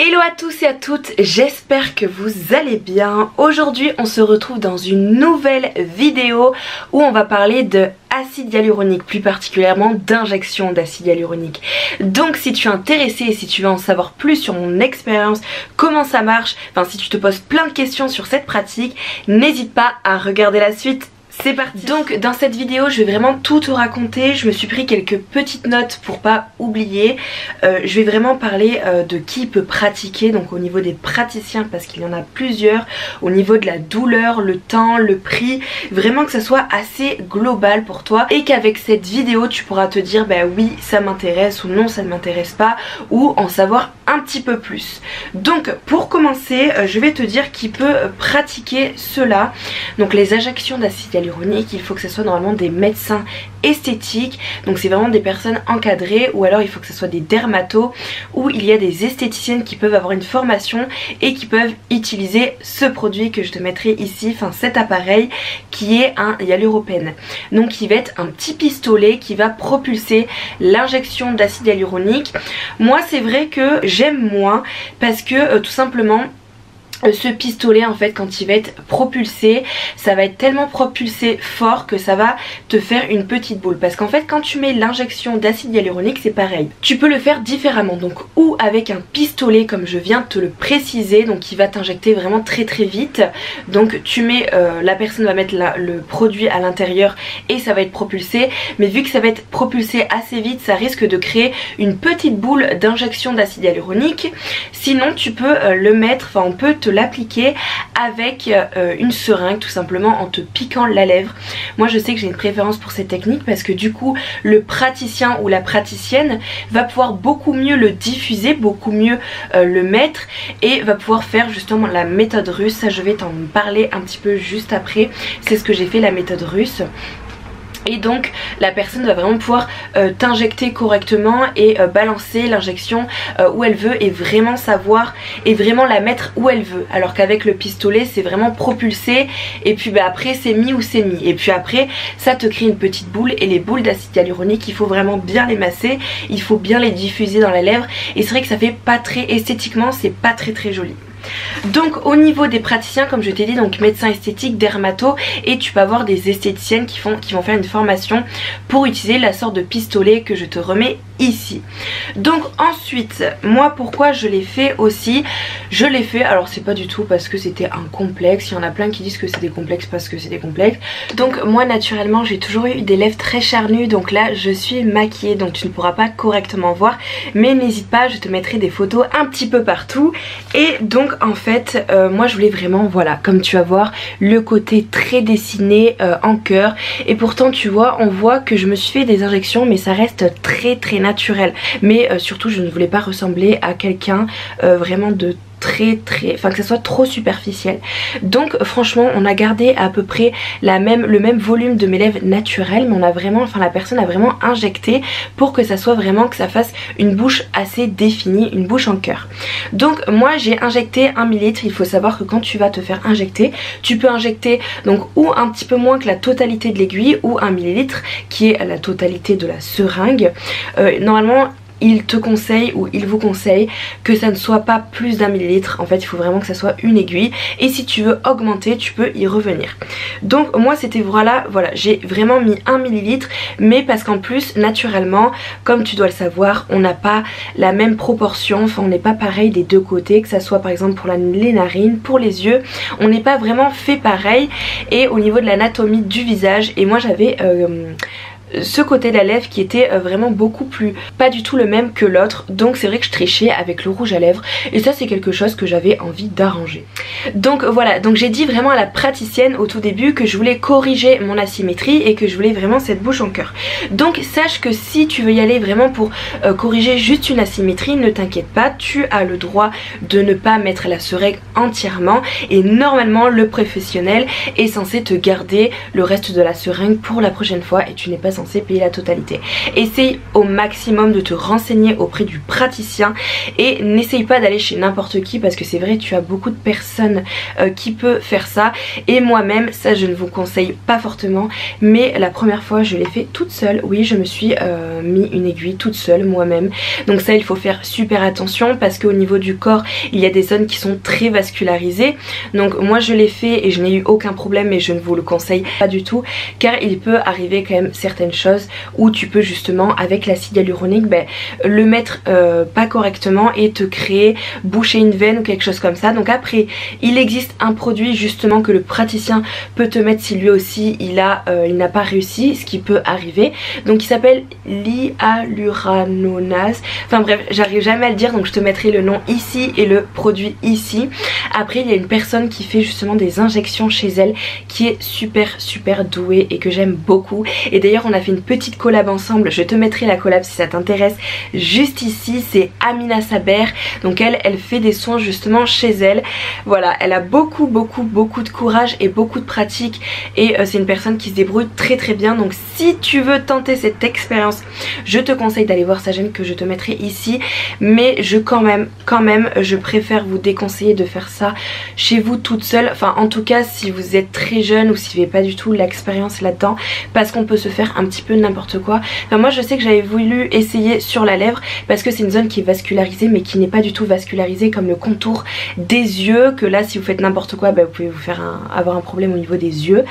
Hello à tous et à toutes, j'espère que vous allez bien. Aujourd'hui on se retrouve dans une nouvelle vidéo où on va parler de acide hyaluronique, plus particulièrement d'injection d'acide hyaluronique. Donc si tu es intéressé et si tu veux en savoir plus sur mon expérience, comment ça marche, enfin si tu te poses plein de questions sur cette pratique, n'hésite pas à regarder la suite. C'est parti. Donc dans cette vidéo je vais vraiment tout te raconter. Je me suis pris quelques petites notes pour pas oublier. Je vais vraiment parler de qui peut pratiquer, donc au niveau des praticiens parce qu'il y en a plusieurs, au niveau de la douleur, le temps, le prix, vraiment que ça soit assez global pour toi et qu'avec cette vidéo tu pourras te dire bah oui ça m'intéresse ou non ça ne m'intéresse pas, ou en savoir un petit peu plus. Donc pour commencer je vais te dire qui peut pratiquer cela. Donc les injections d'acide hyaluronique, il faut que ce soit normalement des médecins esthétiques, donc c'est vraiment des personnes encadrées, ou alors il faut que ce soit des dermatos, ou il y a des esthéticiennes qui peuvent avoir une formation et qui peuvent utiliser ce produit que je te mettrai ici, enfin cet appareil qui est un Hyaluropen. Donc il va être un petit pistolet qui va propulser l'injection d'acide hyaluronique. Moi c'est vrai que j'aime moins parce que tout simplement ce pistolet en fait quand il va être propulsé, ça va être tellement propulsé fort que ça va te faire une petite boule. Parce qu'en fait quand tu mets l'injection d'acide hyaluronique c'est pareil. Tu peux le faire différemment, donc ou avec un pistolet comme je viens de te le préciser, donc qui va t'injecter vraiment très vite. Donc tu mets, la personne va mettre le produit à l'intérieur et ça va être propulsé. Mais vu que ça va être propulsé assez vite, ça risque de créer une petite boule d'injection d'acide hyaluronique. Sinon tu peux le mettre, enfin on peut te l'appliquer avec une seringue tout simplement en te piquant la lèvre. Moi je sais que j'ai une préférence pour cette technique parce que du coup le praticien ou la praticienne va pouvoir beaucoup mieux le diffuser, beaucoup mieux le mettre et va pouvoir faire justement la méthode russe. Ça je vais t'en parler un petit peu juste après. C'est ce que j'ai fait, la méthode russe. Et donc la personne va vraiment pouvoir t'injecter correctement et balancer l'injection où elle veut et vraiment savoir et vraiment la mettre où elle veut. Alors qu'avec le pistolet c'est vraiment propulsé et puis bah, après c'est mis où c'est mis. Et puis après ça te crée une petite boule, et les boules d'acide hyaluronique il faut vraiment bien les masser, il faut bien les diffuser dans la lèvre et c'est vrai que ça fait pas très esthétiquement, c'est pas très joli. Donc au niveau des praticiens comme je t'ai dit, donc médecin esthétique, dermato, et tu peux avoir des esthéticiennes qui vont faire une formation pour utiliser la sorte de pistolet que je te remets ici. Donc ensuite moi pourquoi je l'ai fait aussi, je l'ai fait, alors c'est pas du tout parce que c'était un complexe, il y en a plein qui disent que c'est des complexes parce que c'est des complexes. Donc moi naturellement j'ai toujours eu des lèvres très charnues, donc là je suis maquillée donc tu ne pourras pas correctement voir, mais n'hésite pas, je te mettrai des photos un petit peu partout. Et donc en fait moi je voulais vraiment, voilà, comme tu vas voir, le côté très dessiné en cœur, et pourtant tu vois, on voit que je me suis fait des injections mais ça reste très naturel. Mais surtout je ne voulais pas ressembler à quelqu'un vraiment de enfin que ça soit trop superficiel. Donc franchement on a gardé à peu près le même volume de mes lèvres naturelles, mais on a vraiment, enfin la personne a vraiment injecté pour que ça soit vraiment, que ça fasse une bouche assez définie, une bouche en cœur. Donc moi j'ai injecté 1 ml. Il faut savoir que quand tu vas te faire injecter, tu peux injecter donc ou un petit peu moins que la totalité de l'aiguille, ou 1 ml qui est la totalité de la seringue. Normalement il te conseille, ou il vous conseille, que ça ne soit pas plus d'1 millilitre. En fait il faut vraiment que ça soit une aiguille, et si tu veux augmenter tu peux y revenir. Donc moi c'était voilà, j'ai vraiment mis 1 millilitre, mais parce qu'en plus naturellement comme tu dois le savoir on n'a pas la même proportion, enfin on n'est pas pareil des deux côtés, que ça soit par exemple pour les narines, pour les yeux, on n'est pas vraiment fait pareil, et au niveau de l'anatomie du visage. Et moi j'avais ce côté de la lèvre qui était vraiment beaucoup plus, pas du tout le même que l'autre, donc c'est vrai que je trichais avec le rouge à lèvres, et ça c'est quelque chose que j'avais envie d'arranger. Donc voilà, donc j'ai dit vraiment à la praticienne au tout début que je voulais corriger mon asymétrie et que je voulais vraiment cette bouche en cœur. Donc sache que si tu veux y aller vraiment pour corriger juste une asymétrie, ne t'inquiète pas, tu as le droit de ne pas mettre la seringue entièrement, et normalement le professionnel est censé te garder le reste de la seringue pour la prochaine fois et tu n'es pas censé payer la totalité. Essaye au maximum de te renseigner auprès du praticien et n'essaye pas d'aller chez n'importe qui, parce que c'est vrai, tu as beaucoup de personnes qui peuvent faire ça, et moi-même ça je ne vous conseille pas fortement, mais la première fois je l'ai fait toute seule. Oui, je me suis mis une aiguille toute seule moi-même, donc ça il faut faire super attention parce qu'au niveau du corps il y a des zones qui sont très vascularisées. Donc moi je l'ai fait et je n'ai eu aucun problème, et je ne vous le conseille pas du tout, car il peut arriver quand même certaines choses où tu peux justement avec l'acide hyaluronique le mettre pas correctement et te créer, boucher une veine ou quelque chose comme ça. Donc après il existe un produit justement que le praticien peut te mettre si lui aussi il n'a pas réussi, ce qui peut arriver. Donc il s'appelle l'hyaluronase, enfin bref j'arrive jamais à le dire, donc je te mettrai le nom ici et le produit ici. Après il y a une personne qui fait justement des injections chez elle qui est super douée et que j'aime beaucoup, et d'ailleurs on a fait une petite collab ensemble, je te mettrai la collab si ça t'intéresse juste ici. C'est Amina Saber, donc elle fait des soins justement chez elle. Voilà, elle a beaucoup de courage et beaucoup de pratique, et c'est une personne qui se débrouille très bien. Donc si tu veux tenter cette expérience, je te conseille d'aller voir sa chaîne que je te mettrai ici, mais quand même je préfère vous déconseiller de faire ça chez vous toute seule, enfin en tout cas si vous êtes très jeune ou si vous n'avez pas du tout l'expérience là-dedans, parce qu'on peut se faire un petit peu n'importe quoi. Enfin, moi je sais que j'avais voulu essayer sur la lèvre parce que c'est une zone qui est vascularisée mais qui n'est pas du tout vascularisée comme le contour des yeux, que là si vous faites n'importe quoi vous pouvez vous faire avoir un problème au niveau des yeux.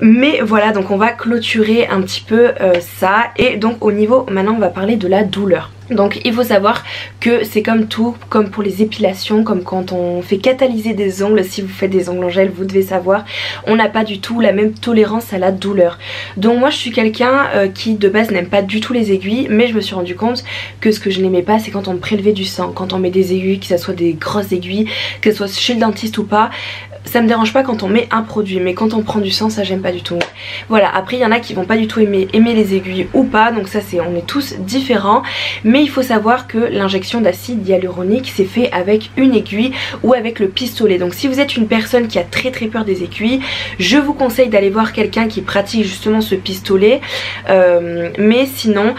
Mais voilà, donc on va clôturer un petit peu ça, et donc au niveau, maintenant on va parler de la douleur. Donc il faut savoir que c'est comme tout, comme pour les épilations, comme quand on fait catalyser des ongles, si vous faites des ongles en gel vous devez savoir, on n'a pas du tout la même tolérance à la douleur. Donc moi je suis quelqu'un qui de base n'aime pas du tout les aiguilles, mais je me suis rendu compte que ce que je n'aimais pas c'est quand on me prélevait du sang, quand on met des aiguilles, que ce soit des grosses aiguilles, que ce soit chez le dentiste ou pas. Ça me dérange pas quand on met un produit, mais quand on prend du sang ça j'aime pas du tout. Voilà, après il y en a qui vont pas du tout aimer les aiguilles ou pas, donc ça on est tous différents. Mais il faut savoir que l'injection d'acide hyaluronique c'est fait avec une aiguille ou avec le pistolet. Donc si vous êtes une personne qui a très peur des aiguilles, je vous conseille d'aller voir quelqu'un qui pratique justement ce pistolet, mais sinon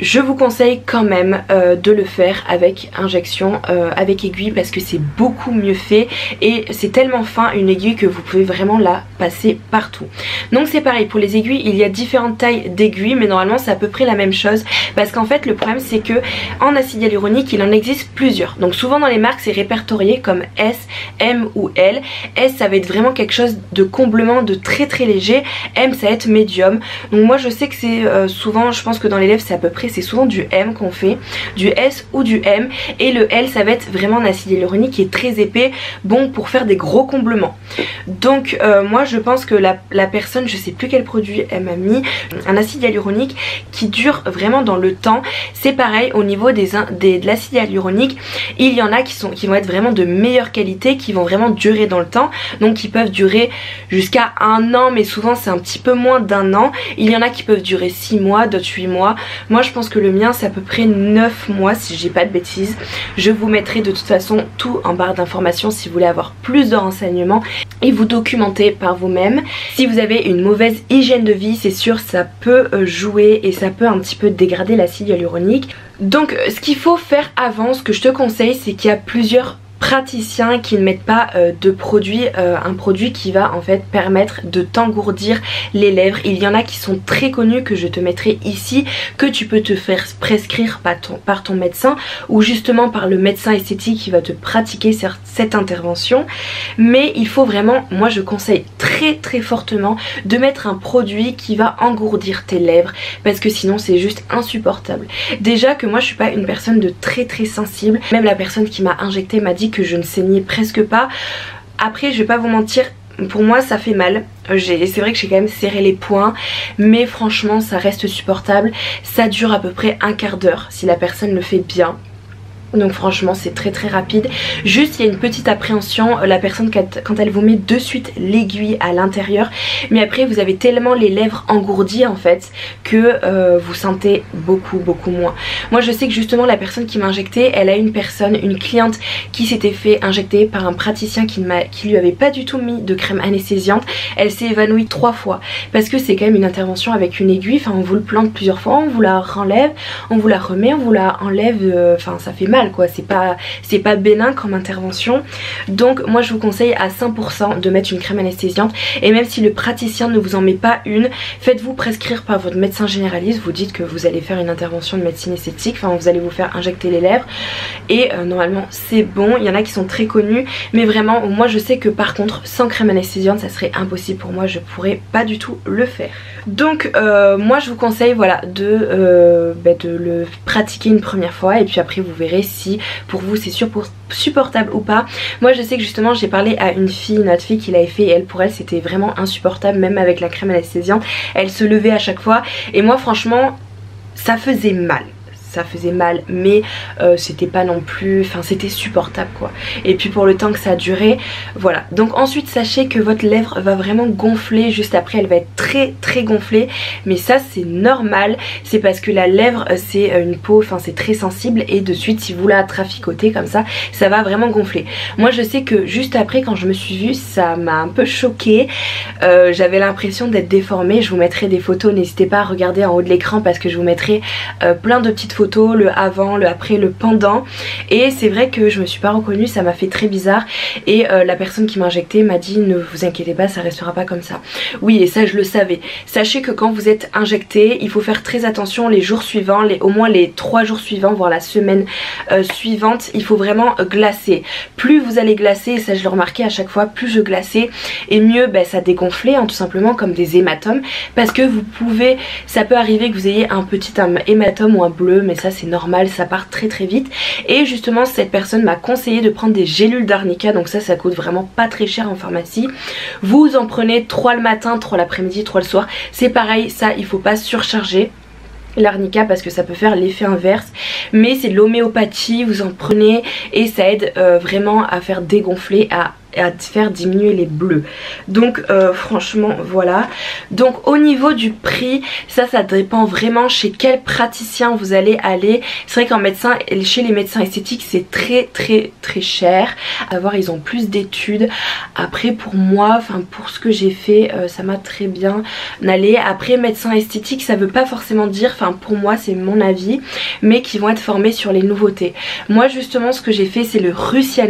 je vous conseille quand même de le faire avec injection, avec aiguille, parce que c'est beaucoup mieux fait et c'est tellement fin une aiguille que vous pouvez vraiment la passer partout. Donc c'est pareil pour les aiguilles, il y a différentes tailles d'aiguilles, mais normalement c'est à peu près la même chose, parce qu'en fait le problème c'est que en acide hyaluronique il en existe plusieurs. Donc souvent dans les marques c'est répertorié comme S, M ou L. S ça va être vraiment quelque chose de comblement, de très léger. M ça va être médium. Donc moi je sais que c'est souvent, je pense que dans les lèvres c'est à peu près, c'est souvent du M qu'on fait, du S ou du M, et le L ça va être vraiment un acide hyaluronique qui est très épais, bon pour faire des gros comblements. Donc moi je pense que la personne, je sais plus quel produit elle m'a mis, un acide hyaluronique qui dure vraiment dans le temps. C'est pareil au niveau de l'acide hyaluronique, il y en a qui vont être vraiment de meilleure qualité, qui vont vraiment durer dans le temps, donc qui peuvent durer jusqu'à 1 an, mais souvent c'est un petit peu moins d'1 an. Il y en a qui peuvent durer 6 mois, d'autres 8 mois. Moi je pense que le mien c'est à peu près 9 mois si j'ai pas de bêtises. Je vous mettrai de toute façon tout en barre d'informations si vous voulez avoir plus de renseignements et vous documenter par vous-même. Si vous avez une mauvaise hygiène de vie, c'est sûr ça peut jouer et ça peut un petit peu dégrader l'acide hyaluronique. Donc ce qu'il faut faire avant, ce que je te conseille, c'est qu'il y a plusieurs praticiens qui ne mettent pas de produit, un produit qui va en fait permettre de t'engourdir les lèvres. Il y en a qui sont très connus que je te mettrai ici, que tu peux te faire prescrire par ton médecin ou justement par le médecin esthétique qui va te pratiquer cette intervention. Mais il faut vraiment, moi je conseille très fortement de mettre un produit qui va engourdir tes lèvres, parce que sinon c'est juste insupportable. Déjà que moi je suis pas une personne de très sensible, même la personne qui m'a injecté m'a dit que je ne saignais presque pas. Après je vais pas vous mentir, pour moi ça fait mal, c'est vrai que j'ai quand même serré les poings, mais franchement ça reste supportable. Ça dure à peu près un quart d'heure si la personne le fait bien. Donc franchement c'est très très rapide. Juste il y a une petite appréhension, la personne quand elle vous met de suite l'aiguille à l'intérieur, mais après vous avez tellement les lèvres engourdies en fait que vous sentez beaucoup moins. Moi je sais que justement la personne qui m'a injecté, elle a une cliente qui s'était fait injecter par un praticien qui lui avait pas du tout mis de crème anesthésiante. Elle s'est évanouie 3 fois parce que c'est quand même une intervention avec une aiguille, enfin on vous le plante plusieurs fois, on vous la renlève, on vous la remet, on vous la enlève, enfin ça fait mal quoi, c'est pas bénin comme intervention. Donc moi je vous conseille à 100% de mettre une crème anesthésiante, et même si le praticien ne vous en met pas une, faites-vous prescrire par votre médecin généraliste, vous dites que vous allez faire une intervention de médecine esthétique, enfin vous allez vous faire injecter les lèvres et normalement c'est bon. Il y en a qui sont très connus, mais vraiment moi je sais que par contre sans crème anesthésiante ça serait impossible pour moi, je pourrais pas du tout le faire. Donc moi je vous conseille voilà de le pratiquer une première fois et puis après vous verrez si pour vous c'est supportable ou pas. Moi je sais que justement j'ai parlé à une autre fille qui l'avait fait et pour elle c'était vraiment insupportable, même avec la crème anesthésiante elle se levait à chaque fois et moi franchement ça faisait mal. Mais c'était pas non plus, enfin c'était supportable quoi. Et puis pour le temps que ça a duré, voilà. Donc ensuite sachez que votre lèvre va vraiment gonfler juste après, elle va être très gonflée, mais ça c'est normal, c'est parce que la lèvre c'est une peau, enfin c'est très sensible et de suite si vous la traficotez comme ça va vraiment gonfler. Moi je sais que juste après quand je me suis vue ça m'a un peu choquée, j'avais l'impression d'être déformée. Je vous mettrai des photos, n'hésitez pas à regarder en haut de l'écran parce que je vous mettrai plein de petites photos, le avant, le après, le pendant, et c'est vrai que je me suis pas reconnue, ça m'a fait très bizarre et la personne qui m'a injecté m'a dit ne vous inquiétez pas, ça restera pas comme ça. Oui, et ça je le savais. Sachez que quand vous êtes injecté, il faut faire très attention les jours suivants, au moins les 3 jours suivants, voire la semaine suivante, il faut vraiment glacer. Plus vous allez glacer, et ça je le remarquais à chaque fois, plus je glaçais et mieux ça dégonflait hein, tout simplement comme des hématomes, parce que ça peut arriver que vous ayez un petit hématome ou un bleu, mais ça c'est normal, ça part très vite. Et justement cette personne m'a conseillé de prendre des gélules d'arnica, donc ça coûte vraiment pas très cher en pharmacie. Vous en prenez 3 le matin, 3 l'après-midi, 3 le soir, c'est pareil, ça il faut pas surcharger l'arnica parce que ça peut faire l'effet inverse, mais c'est de l'homéopathie, vous en prenez et ça aide vraiment à faire dégonfler, à faire diminuer les bleus. Donc franchement voilà. Donc au niveau du prix, ça dépend vraiment chez quel praticien vous allez aller. C'est vrai qu'en médecin, chez les médecins esthétiques c'est très cher à voir, ils ont plus d'études. Après pour moi, enfin pour ce que j'ai fait, ça m'a très bien allé. Après médecin esthétique ça veut pas forcément dire, enfin pour moi c'est mon avis, mais qui vont être formés sur les nouveautés. Moi justement ce que j'ai fait c'est le Russian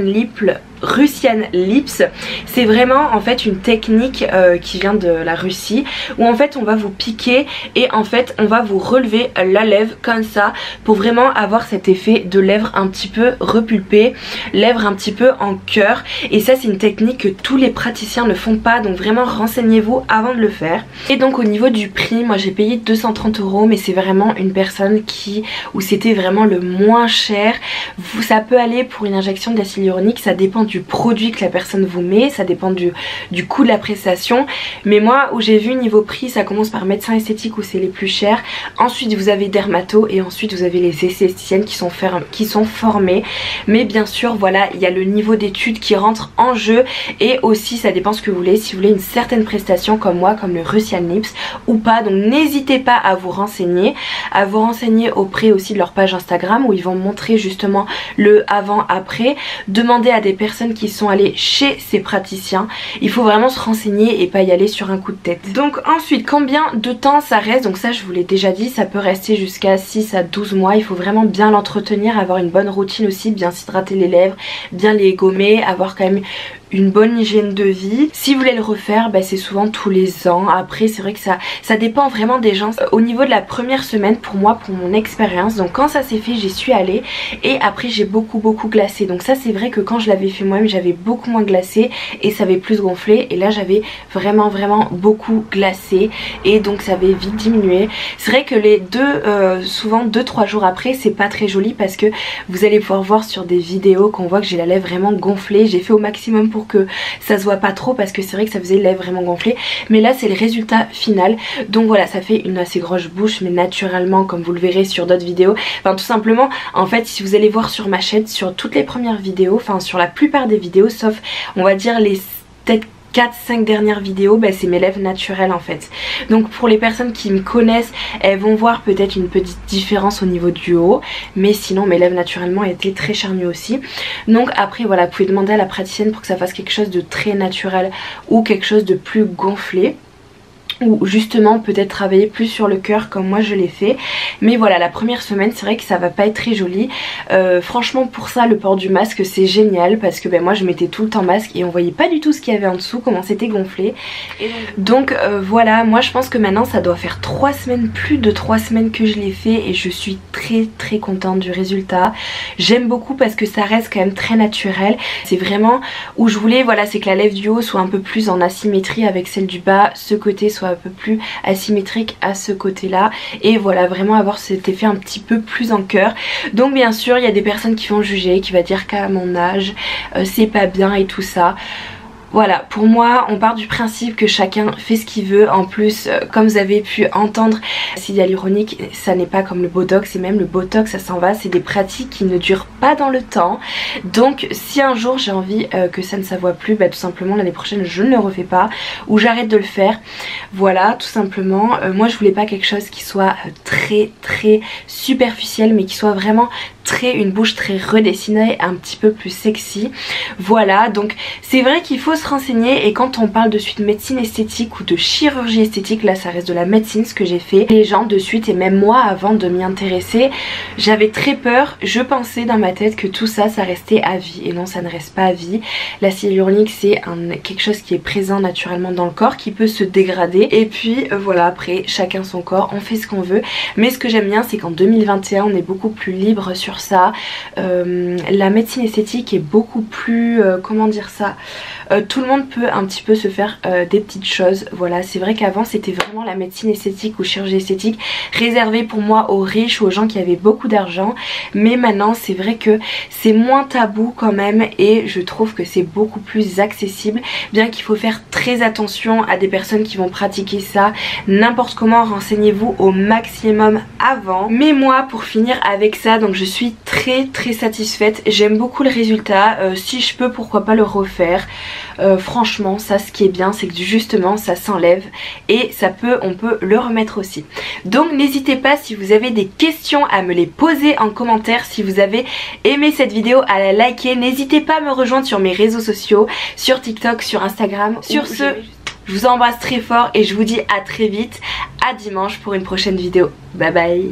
Lips. C'est vraiment en fait une technique qui vient de la Russie, où en fait on va vous piquer et en fait on va vous relever la lèvre comme ça pour vraiment avoir cet effet de lèvres un petit peu repulpées, lèvres un petit peu en cœur, et ça c'est une technique que tous les praticiens ne font pas, donc vraiment renseignez-vous avant de le faire. Et donc au niveau du prix, moi j'ai payé 230 €, mais c'est vraiment une personne où c'était vraiment le moins cher. Ça peut aller pour une injection d'acide hyaluronique, ça dépend du produit que la personne vous met, ça dépend du coût de la prestation, mais moi où j'ai vu niveau prix, ça commence par médecin esthétique où c'est les plus chers, ensuite vous avez dermato et ensuite vous avez les esthéticiennes qui sont formées, mais bien sûr voilà il y a le niveau d'études qui rentre en jeu, et aussi ça dépend ce que vous voulez, si vous voulez une certaine prestation comme moi, comme le Russian Lips ou pas. Donc n'hésitez pas à vous renseigner auprès aussi de leur page Instagram où ils vont montrer justement le avant après. Demandez à des personnes qui sont allées chez ces praticiens, il faut vraiment se renseigner et pas y aller sur un coup de tête. Donc ensuite combien de temps ça reste, donc ça je vous l'ai déjà dit, ça peut rester jusqu'à 6 à 12 mois, il faut vraiment bien l'entretenir, avoir une bonne routine aussi, bien s'hydrater les lèvres, bien les gommer, avoir quand même une bonne hygiène de vie. Si vous voulez le refaire, c'est souvent tous les ans. Après c'est vrai que ça dépend vraiment des gens. Au niveau de la première semaine, pour moi, pour mon expérience, donc quand ça s'est fait j'y suis allée et après j'ai beaucoup glacé. Donc ça c'est vrai que quand je l'avais fait moi-même j'avais beaucoup moins glacé et ça avait plus gonflé, et là j'avais vraiment beaucoup glacé et donc ça avait vite diminué. C'est vrai que les souvent 2-3 jours après c'est pas très joli parce que vous allez pouvoir voir sur des vidéos qu'on voit que j'ai la lèvre vraiment gonflée. J'ai fait au maximum pour pour que ça se voit pas trop, parce que c'est vrai que ça faisait les lèvres vraiment gonflées. Mais là c'est le résultat final. Donc voilà, ça fait une assez grosse bouche, mais naturellement, comme vous le verrez sur d'autres vidéos. Enfin tout simplement, en fait si vous allez voir sur ma chaîne, sur toutes les premières vidéos, enfin sur la plupart des vidéos, sauf on va dire les peut-être 4-5 dernières vidéos, bah, c'est mes lèvres naturelles en fait. Donc pour les personnes qui me connaissent, elles vont voir peut-être une petite différence au niveau du haut, mais sinon mes lèvres naturellement étaient très charnues aussi. Donc après voilà, vous pouvez demander à la praticienne pour que ça fasse quelque chose de très naturel ou quelque chose de plus gonflé, ou justement peut-être travailler plus sur le cœur comme moi je l'ai fait. Mais voilà, la première semaine c'est vrai que ça va pas être très joli. Franchement pour ça le port du masque c'est génial, parce que ben, moi je mettais tout le temps masque et on voyait pas du tout ce qu'il y avait en dessous, comment c'était gonflé. Et donc voilà, moi je pense que maintenant ça doit faire 3 semaines, plus de 3 semaines que je l'ai fait, et je suis très contente du résultat. J'aime beaucoup parce que ça reste quand même très naturel. C'est vraiment où je voulais, voilà, c'est que la lèvre du haut soit un peu plus en asymétrie avec celle du bas, ce côté soit un peu plus asymétrique à ce côté là, et voilà, vraiment avoir cet effet un petit peu plus en cœur. Donc bien sûr il y a des personnes qui vont juger, qui va dire qu'à mon âge c'est pas bien et tout ça. Voilà, pour moi on part du principe que chacun fait ce qu'il veut. En plus comme vous avez pu entendre, l'acide hyaluronique ça n'est pas comme le botox, et même le botox ça s'en va, c'est des pratiques qui ne durent pas dans le temps. Donc si un jour j'ai envie que ça ne s'avoie plus, bah tout simplement l'année prochaine je ne le refais pas, ou j'arrête de le faire. Voilà, tout simplement. Moi je voulais pas quelque chose qui soit très superficiel, mais qui soit vraiment une bouche très redessinée, un petit peu plus sexy. Voilà, donc c'est vrai qu'il faut se renseigner, et quand on parle de suite médecine esthétique ou de chirurgie esthétique, là ça reste de la médecine ce que j'ai fait. Les gens de suite, et même moi avant de m'y intéresser, j'avais très peur. Je pensais dans ma tête que tout ça, ça restait à vie, et non, ça ne reste pas à vie. L'acide hyaluronique c'est quelque chose qui est présent naturellement dans le corps, qui peut se dégrader, et puis voilà, après chacun son corps, on fait ce qu'on veut. Mais ce que j'aime bien c'est qu'en 2021 on est beaucoup plus libre sur ça. La médecine esthétique est beaucoup plus comment dire ça, tout le monde peut un petit peu se faire des petites choses. Voilà, c'est vrai qu'avant c'était vraiment la médecine esthétique ou chirurgie esthétique réservée pour moi aux riches ou aux gens qui avaient beaucoup d'argent, mais maintenant c'est vrai que c'est moins tabou quand même, et je trouve que c'est beaucoup plus accessible, bien qu'il faut faire très attention à des personnes qui vont pratiquer ça n'importe comment. Renseignez-vous au maximum avant. Mais moi pour finir avec ça, donc je suis très satisfaite, j'aime beaucoup le résultat. Si je peux, pourquoi pas le refaire. Franchement ça, ce qui est bien c'est que justement ça s'enlève, et on peut le remettre aussi. Donc n'hésitez pas, si vous avez des questions, à me les poser en commentaire. Si vous avez aimé cette vidéo, à la liker. N'hésitez pas à me rejoindre sur mes réseaux sociaux, sur TikTok, sur Instagram. Sur ce, je vous embrasse très fort et je vous dis à très vite, à dimanche pour une prochaine vidéo. Bye bye.